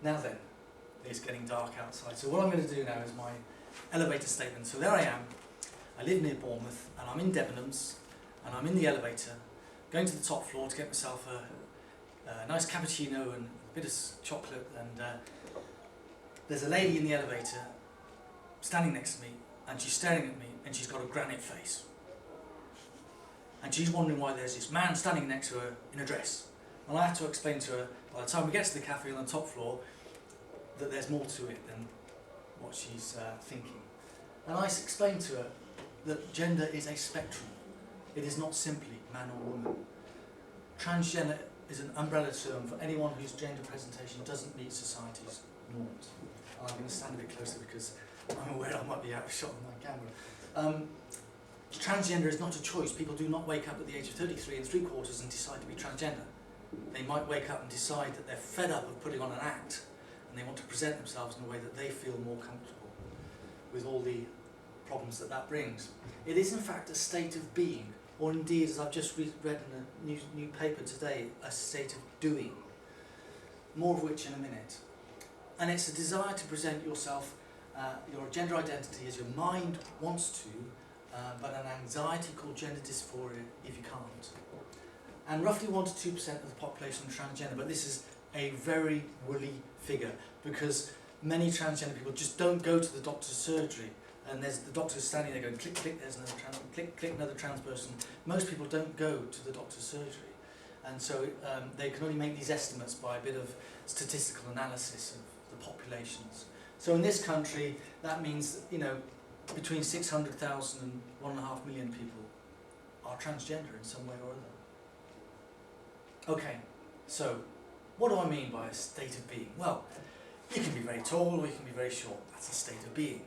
Now then, it's getting dark outside, so what I'm going to do now is my elevator statement. So there I am, I live near Bournemouth, and I'm in Debenhams, and I'm in the elevator, going to the top floor to get myself a nice cappuccino and a bit of chocolate, and there's a lady in the elevator standing next to me, and she's staring at me, and she's got a granite face. And she's wondering why there's this man standing next to her in a dress. And I have to explain to her, by the time we get to the cafe on the top floor, that there's more to it than what she's thinking. And I explain to her that gender is a spectrum. It is not simply man or woman. Transgender is an umbrella term for anyone whose gender presentation doesn't meet society's norms. I'm going to stand a bit closer because I'm aware I might be out of shot with my camera. Transgender is not a choice. People do not wake up at the age of 33 3/4 and decide to be transgender. They might wake up and decide that they're fed up of putting on an act and they want to present themselves in a way that they feel more comfortable with all the problems that that brings. It is in fact a state of being, or indeed, as I've just read in a new paper today, a state of doing. More of which in a minute. And it's a desire to present yourself, your gender identity as your mind wants to, but an anxiety called gender dysphoria if you can't. And roughly 1 to 2% of the population are transgender, but this is a very woolly figure because many transgender people just don't go to the doctor's surgery, and there's the doctor standing there going click, click, there's another trans, click, click, another trans person. Most people don't go to the doctor's surgery, and so they can only make these estimates by a bit of statistical analysis of the populations. So in this country, that means, you know, between 600,000 and 1.5 million people are transgender in some way or other. Okay, so what do I mean by a state of being? Well, you can be very tall or you can be very short. That's a state of being.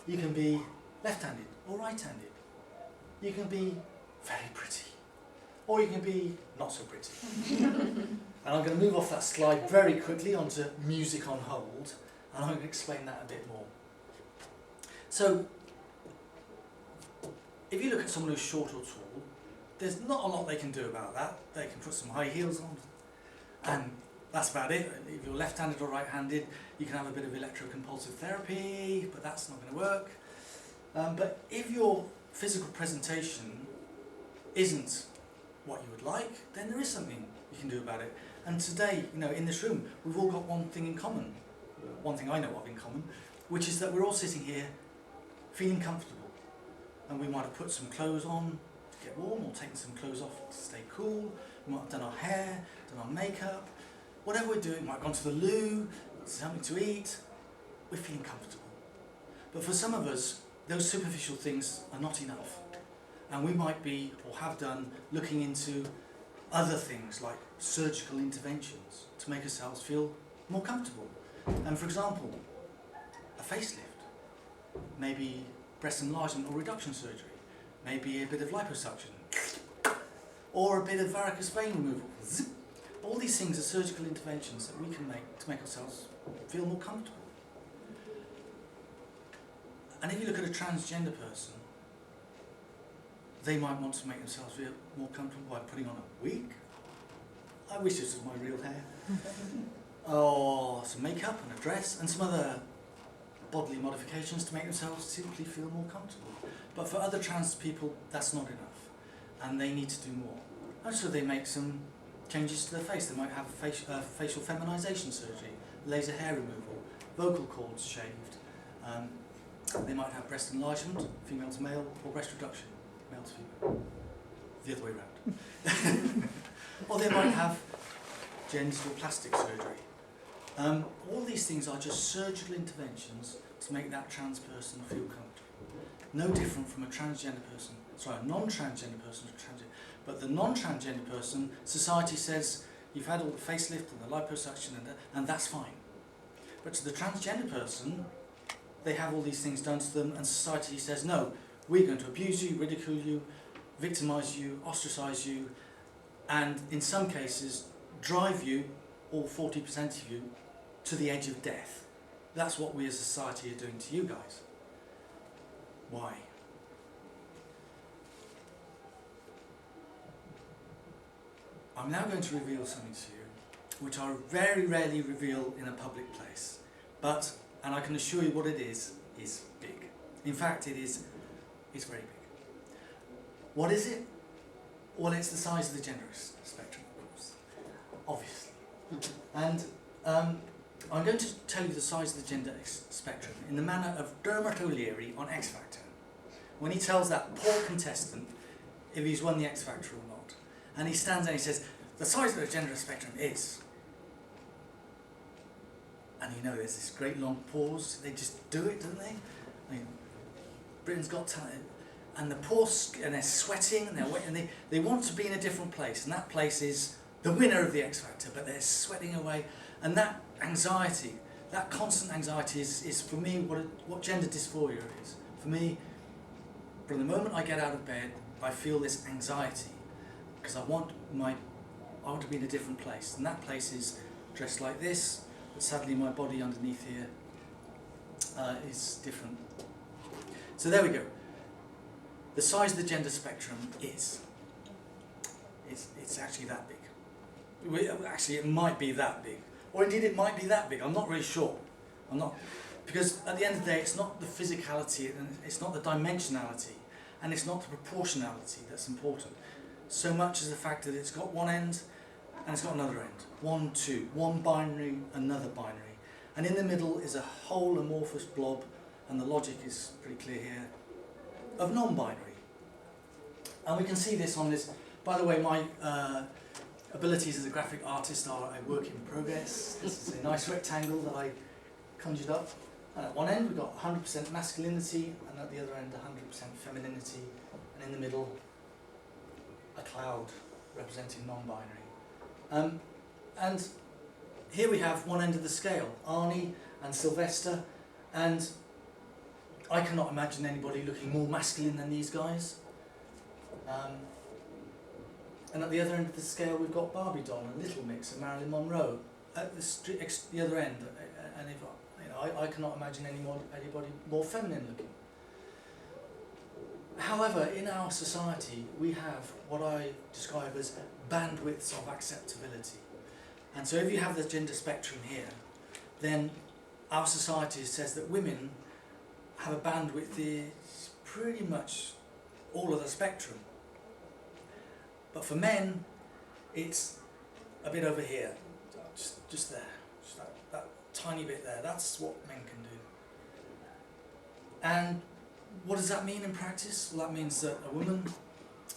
You can be left-handed or right-handed. You can be very pretty, or you can be not so pretty. And I'm going to move off that slide very quickly onto music on hold, and I'm going to explain that a bit more. So, if you look at someone who's short or tall, there's not a lot they can do about that. They can put some high heels on, and that's about it. If you're left-handed or right-handed, you can have a bit of electroconvulsive therapy, but that's not going to work. But if your physical presentation isn't what you would like, then there is something you can do about it. And today, you know, in this room, we've all got one thing in common. One thing I know of in common, which is that we're all sitting here feeling comfortable. And we might have put some clothes on to get warm, or taken some clothes off to stay cool. We might have done our hair, done our makeup. Whatever we're doing, we might have gone to the loo, something to eat. We're feeling comfortable. But for some of us, those superficial things are not enough. And we might be, or have done, looking into other things like surgical interventions to make ourselves feel more comfortable. And for example, a facelift, maybe breast enlargement or reduction surgery, maybe a bit of liposuction, or a bit of varicose vein removal. Zip. All these things are surgical interventions that we can make to make ourselves feel more comfortable. And if you look at a transgender person, they might want to make themselves feel more comfortable by putting on a wig. I wish this was my real hair. Or some makeup and a dress and some other bodily modifications to make themselves simply feel more comfortable. But for other trans people, that's not enough, and they need to do more. And so they make some changes to their face. They might have facial feminization surgery, laser hair removal, vocal cords shaved. They might have breast enlargement, female to male, or breast reduction, male to female. The other way around. Or they might have genital plastic surgery. All these things are just surgical interventions to make that trans person feel comfortable. No different from a transgender person, sorry, a non-transgender person to transgender. But the non-transgender person, society says, you've had all the facelift and the liposuction and that's fine. But to the transgender person, they have all these things done to them and society says, no, we're going to abuse you, ridicule you, victimise you, ostracise you, and in some cases, drive you, all 40% of you, to the edge of death. That's what we as a society are doing to you guys. Why? I'm now going to reveal something to you which I very rarely reveal in a public place. But, and I can assure you what it is big. In fact, it's very big. What is it? Well, it's the size of the gender spectrum, of course, obviously. And I'm going to tell you the size of the gender spectrum in the manner of Dermot O'Leary on X Factor, when he tells that poor contestant if he's won the X Factor or not. And he stands there and he says, the size of the gender spectrum is... And you know, there's this great long pause. They just do it, don't they? I mean, Britain's Got Talent. And the poor, and they're sweating, and they're waiting, and they want to be in a different place. And that place is the winner of the X Factor, but they're sweating away. And that anxiety, that constant anxiety is for me what gender dysphoria is. For me, from the moment I get out of bed, I feel this anxiety because I want to be in a different place, and that place is dressed like this, but sadly my body underneath here is different. So there we go. The size of the gender spectrum is it's actually that big. Actually, it might be that big, or indeed it might be that big. I'm not really sure. I'm not, because at the end of the day, it's not the physicality, and it's not the dimensionality, and it's not the proportionality that's important, so much as the fact that it's got one end and it's got another end. 1, 2, one binary, another binary, and in the middle is a whole amorphous blob, and the logic is pretty clear here, of non-binary. And we can see this on this. By the way, my abilities as a graphic artist are a work in progress. This is a nice rectangle that I conjured up. And at one end we've got 100% masculinity, and at the other end 100% femininity, and in the middle a cloud representing non-binary. And here we have one end of the scale, Arnie and Sylvester, and I cannot imagine anybody looking more masculine than these guys. And at the other end of the scale we've got Barbie doll and Little Mix and Marilyn Monroe. At the other end, and if I cannot imagine anybody more feminine looking. However, in our society we have what I describe as bandwidths of acceptability. And so if you have the gender spectrum here, then our society says that women have a bandwidth is pretty much all of the spectrum. But for men, it's a bit over here, just there, just that tiny bit there. That's what men can do. And what does that mean in practice? Well, that means that a woman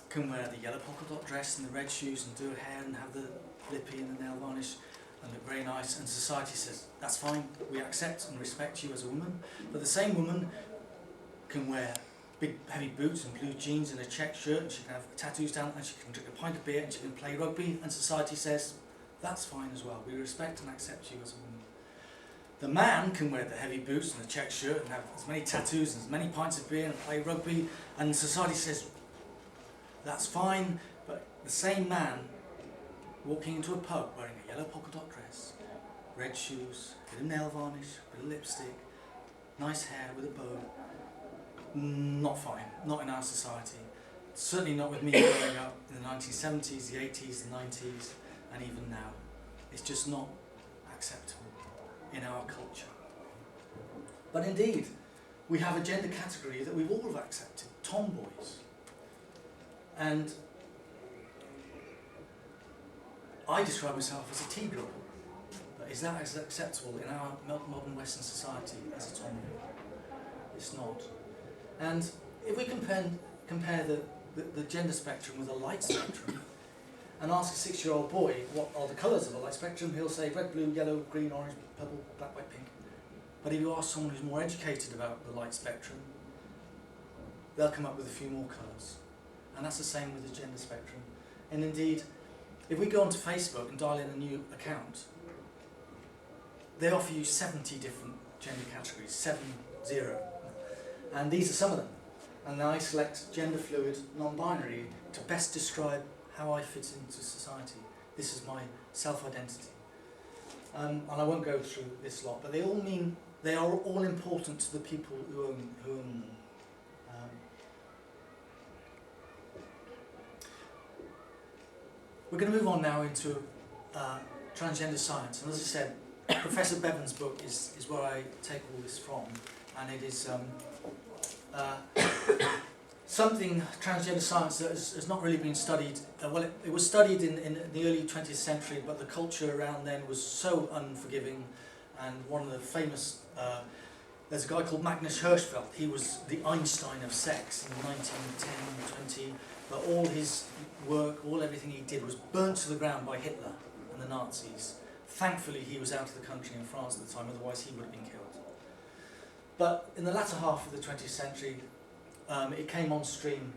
can wear the yellow polka dot dress and the red shoes and do her hair and have the lippy and the nail varnish and look very nice, and society says, that's fine, we accept and respect you as a woman. But the same woman can wear big heavy boots and blue jeans and a check shirt, and she can have tattoos down, and she can drink a pint of beer, and she can play rugby, and society says, that's fine as well, we respect and accept you as a woman. The man can wear the heavy boots and the check shirt and have as many tattoos and as many pints of beer and play rugby, and society says, that's fine. But the same man walking into a pub wearing a yellow polka dot dress, red shoes, bit of nail varnish, bit of lipstick, nice hair with a bow, not fine, not in our society. Certainly not with me growing up in the 1970s, the 80s, the 90s, and even now. It's just not acceptable in our culture. But indeed, we have a gender category that we've all accepted, tomboys. And I describe myself as a tea girl. But is that as acceptable in our modern Western society as a tomboy? It's not. And if we compare the gender spectrum with a light spectrum, and ask a 6-year-old boy what are the colours of a light spectrum, he'll say red, blue, yellow, green, orange, purple, black, white, pink. But if you ask someone who's more educated about the light spectrum, they'll come up with a few more colours. And that's the same with the gender spectrum. And indeed, if we go onto Facebook and dial in a new account, they offer you 70 different gender categories, 70. And these are some of them. And I select gender fluid, non-binary to best describe how I fit into society. This is my self-identity. And I won't go through this lot, but they are all important to the people who own them. We're going to move on now into Transgender Science, and as I said, Professor Bevan's book is where I take all this from, and it is something, transgender science, that has not really been studied. Well, it was studied in the early 20th century, but the culture around then was so unforgiving, and one of the famous, there's a guy called Magnus Hirschfeld. He was the Einstein of sex in 1910, 20, but all his work, everything he did was burnt to the ground by Hitler and the Nazis. Thankfully, he was out of the country in France at the time, otherwise he would have been killed. But in the latter half of the 20th century, it came on stream,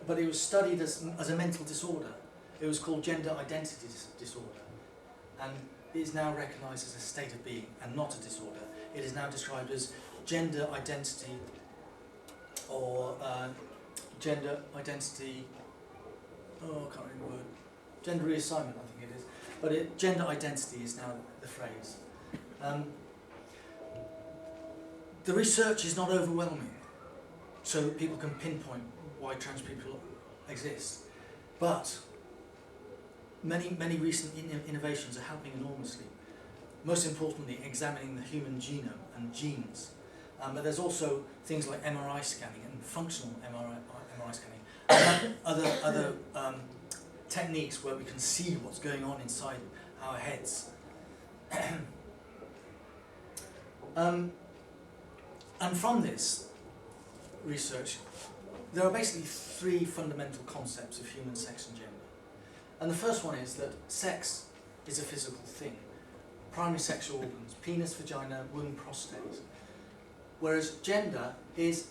but it was studied as a mental disorder. It was called gender identity disorder, and it is now recognised as a state of being and not a disorder. It is now described as gender identity, or gender identity, I can't remember the word, gender reassignment, I think it is. But gender identity is now the phrase. The research is not overwhelming, so that people can pinpoint why trans people exist. But many recent innovations are helping enormously. Most importantly, examining the human genome and genes. But there's also things like MRI scanning and functional MRI scanning, and other techniques where we can see what's going on inside our heads. And from this research, there are basically three fundamental concepts of human sex and gender. And the first one is that sex is a physical thing. Primary sexual organs, penis, vagina, womb, prostate. Whereas gender is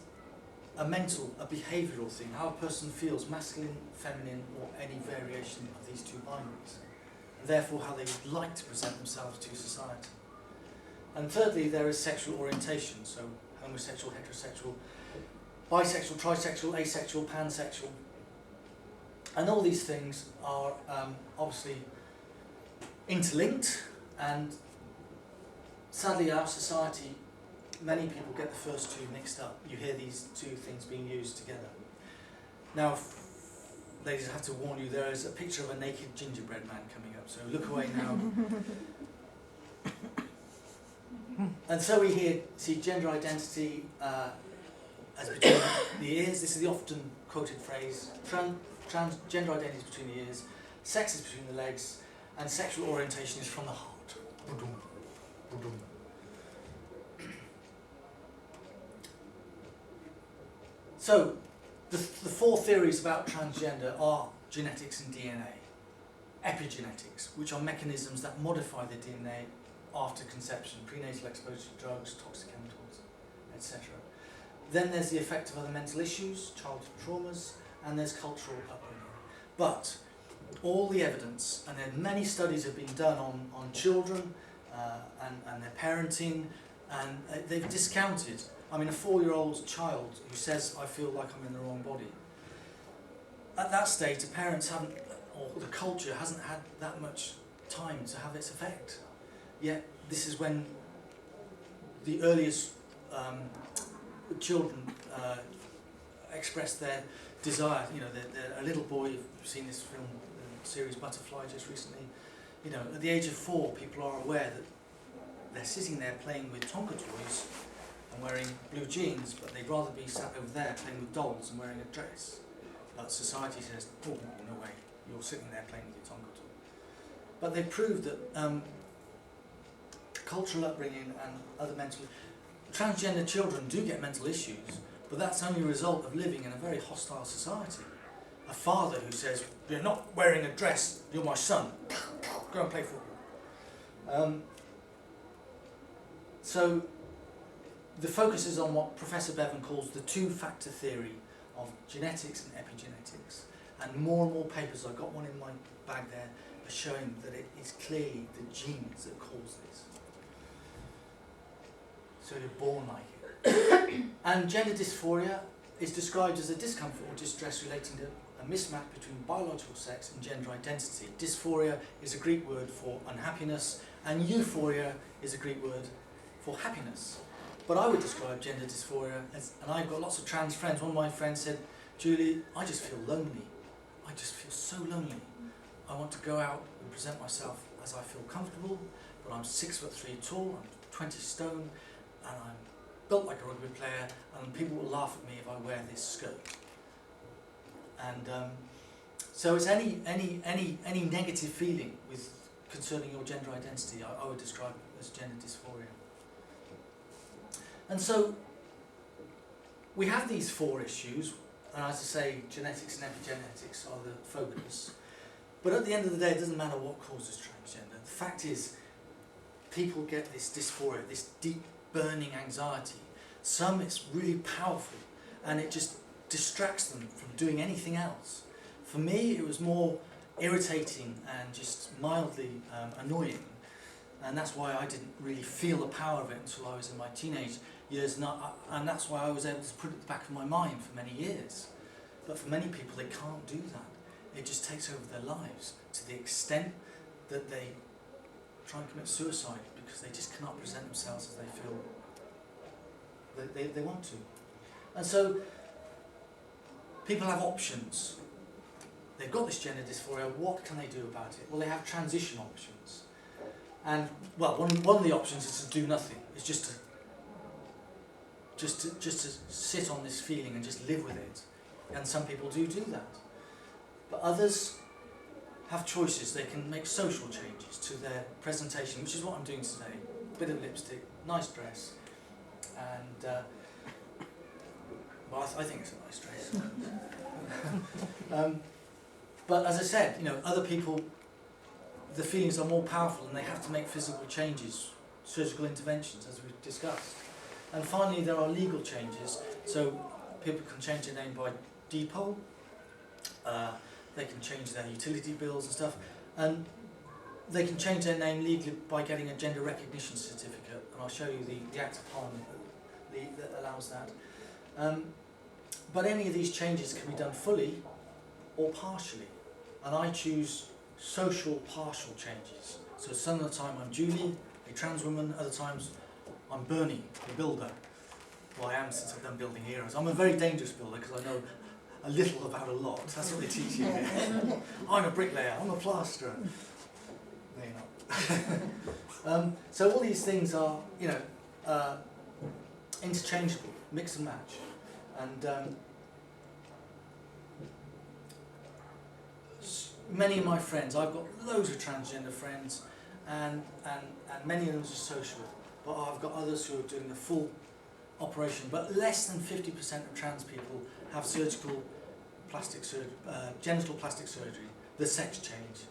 a mental, a behavioural thing, how a person feels, masculine, feminine, or any variation of these two binaries. And therefore how they would like to present themselves to society. And thirdly, there is sexual orientation, so homosexual, heterosexual, bisexual, trisexual, asexual, pansexual. And all these things are obviously interlinked, and sadly our society, many people get the first two mixed up. You hear these two things being used together. Now, ladies, I have to warn you, there is a picture of a naked gingerbread man coming up, so look away now. And so we see gender identity as between the ears. This is the often quoted phrase. Gender identity is between the ears, sex is between the legs, and sexual orientation is from the heart. So, the four theories about transgender are genetics and DNA, epigenetics, which are mechanisms that modify the DNA after conception, prenatal exposure to drugs, toxic chemicals, etc. Then there's the effect of other mental issues, childhood traumas, and there's cultural upbringing. But all the evidence, and then many studies have been done on children and their parenting, and they've discounted. I mean, a 4-year-old child who says, I feel like I'm in the wrong body. At that stage, the parents haven't, or the culture hasn't had that much time to have its effect. Yet, this is when the earliest children express their desire. You know, a little boy, you've seen this film, the series Butterfly just recently, you know, at the age of 4, people are aware that they're sitting there playing with Tonka toys and wearing blue jeans, but they'd rather be sat over there playing with dolls and wearing a dress. But society says, oh, no way, you're sitting there playing with your Tonka toy. But they proved that cultural upbringing and other mental... Transgender children do get mental issues, but that's only a result of living in a very hostile society. A father who says, you're not wearing a dress, you're my son, go and play football. So the focus is on what Professor Bevan calls the two-factor theory of genetics and epigenetics. And more papers, I've got one in my bag there, are showing that it is clearly the genes that cause this. So you're born like it. And gender dysphoria is described as a discomfort or distress relating to a mismatch between biological sex and gender identity. Dysphoria is a Greek word for unhappiness, and euphoria is a Greek word for happiness. But I would describe gender dysphoria as, and I've got lots of trans friends, one of my friends said, Julie, I just feel lonely. I just feel so lonely. I want to go out and present myself as I feel comfortable, but I'm 6'3" tall, I'm 20 stone, and I'm built like a rugby player, and people will laugh at me if I wear this skirt. And so it's any negative feeling concerning your gender identity, I would describe as gender dysphoria. And so we have these 4 issues, and as I say, genetics and epigenetics are the focus. But at the end of the day, it doesn't matter what causes transgender. The fact is, people get this dysphoria, this deep burning anxiety. Some it's really powerful, and it just distracts them from doing anything else. For me, it was more irritating and just mildly annoying, and that's why I didn't really feel the power of it until I was in my teenage years, and that's why I was able to put it at the back of my mind for many years. But for many people, they can't do that. It just takes over their lives to the extent that they try and commit suicide because they just cannot present themselves as they feel they want to. And so people have options. They've got this gender dysphoria, what can they do about it? Well, they have transition options. And, well, one of the options is to do nothing. It's just to sit on this feeling and just live with it. And some people do that. But others have choices. They can make social changes to their presentation, which is what I'm doing today. A bit of lipstick, nice dress, and well, I think it's a nice dress. But as I said, other people, the feelings are more powerful and they have to make physical changes, surgical interventions, as we've discussed. And finally, there are legal changes. So people can change their name by depot. They can change their utility bills and stuff. And they can change their name legally by getting a gender recognition certificate. And I'll show you the Act of Parliament that allows that. But any of these changes can be done fully or partially. And I choose social partial changes. So some of the time I'm Julie, a trans woman, other times I'm Bernie, the builder. Well, I am since I've done building heroes. I'm a very dangerous builder because I know a little about a lot. That's what they teach you here. I'm a bricklayer, I'm a plasterer. No, you're not. So all these things are, interchangeable, mix and match. And many of my friends, I've got loads of transgender friends, and many of them are social. But I've got others who are doing the full operation. But less than 50% of trans people have surgical plastic surgery, genital plastic surgery, the sex change.